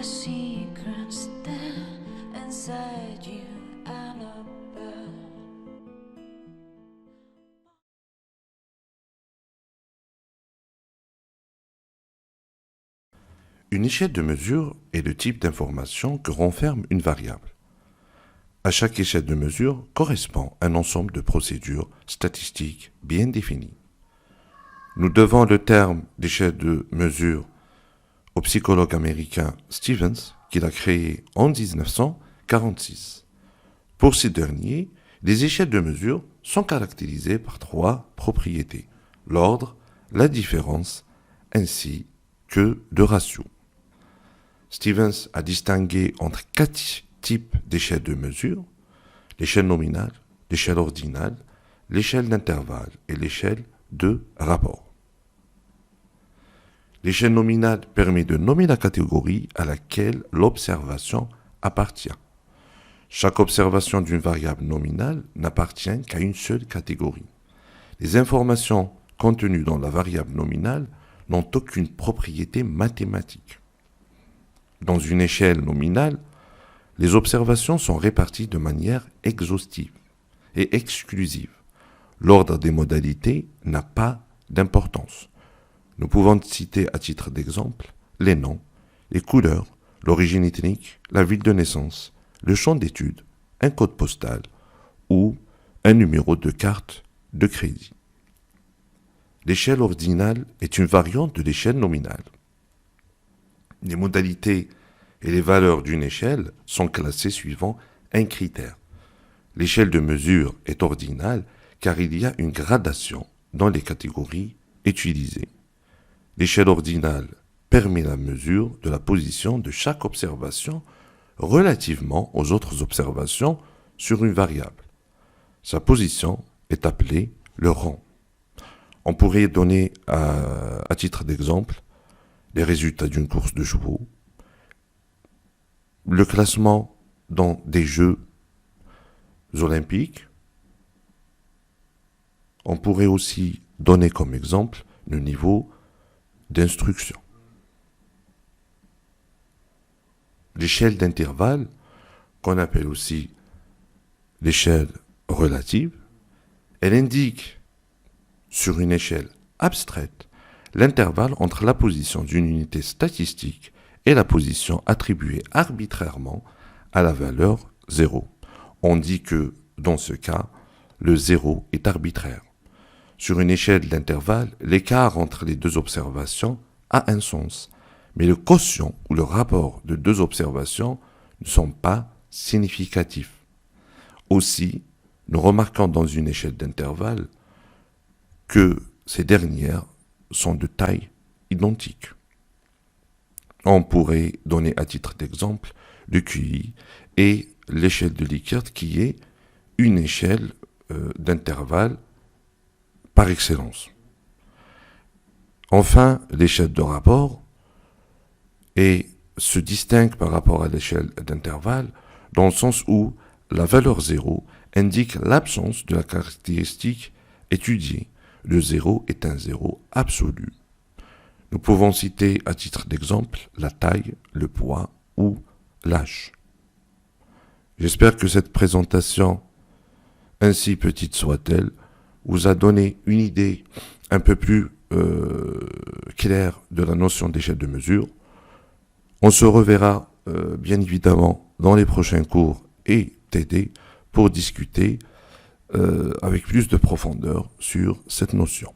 secrets there inside you, Annabelle. Une échelle de mesure est le type d'information que renferme une variable. À chaque échelle de mesure correspond un ensemble de procédures statistiques bien définies. Nous devons le terme d'échelle de mesure au psychologue américain Stevens, qui l'a créé en 1946. Pour ce dernier, les échelles de mesure sont caractérisées par 3 propriétés: l'ordre, la différence, ainsi que de ratios. Stevens a distingué entre 4 types d'échelles de mesure: l'échelle nominale, l'échelle ordinale, l'échelle d'intervalle et l'échelle de rapport. L'échelle nominale permet de nommer la catégorie à laquelle l'observation appartient. Chaque observation d'une variable nominale n'appartient qu'à une seule catégorie. Les informations contenues dans la variable nominale n'ont aucune propriété mathématique. Dans une échelle nominale, les observations sont réparties de manière exhaustive et exclusive. L'ordre des modalités n'a pas d'importance. Nous pouvons citer à titre d'exemple les noms, les couleurs, l'origine ethnique, la ville de naissance, le champ d'études, un code postal ou un numéro de carte de crédit. L'échelle ordinale est une variante de l'échelle nominale. Les modalités et les valeurs d'une échelle sont classées suivant un critère. L'échelle de mesure est ordinale car il y a une gradation dans les catégories utilisées. L'échelle ordinale permet la mesure de la position de chaque observation relativement aux autres observations sur une variable. Sa position est appelée le rang. On pourrait donner à titre d'exemple les résultats d'une course de chevaux, le classement dans des Jeux olympiques. On pourrait aussi donner comme exemple le niveau d'instruction. L'échelle d'intervalle, qu'on appelle aussi l'échelle relative, elle indique sur une échelle abstraite l'intervalle entre la position d'une unité statistique et la position attribuée arbitrairement à la valeur 0. On dit que, dans ce cas, le 0 est arbitraire. Sur une échelle d'intervalle, l'écart entre les deux observations a un sens, mais le quotient ou le rapport de deux observations ne sont pas significatifs. Aussi, nous remarquons dans une échelle d'intervalle que ces dernières sont de taille identique. On pourrait donner à titre d'exemple le QI et l'échelle de Likert qui est une échelle d'intervalle par excellence. Enfin, l'échelle de rapport se distingue par rapport à l'échelle d'intervalle dans le sens où la valeur 0 indique l'absence de la caractéristique étudiée. Le 0 est un 0 absolu. Nous pouvons citer à titre d'exemple la taille, le poids ou l'âge. J'espère que cette présentation, ainsi petite soit-elle, vous a donné une idée un peu plus claire de la notion d'échelle de mesure. On se reverra bien évidemment dans les prochains cours et TD pour discuter avec plus de profondeur sur cette notion.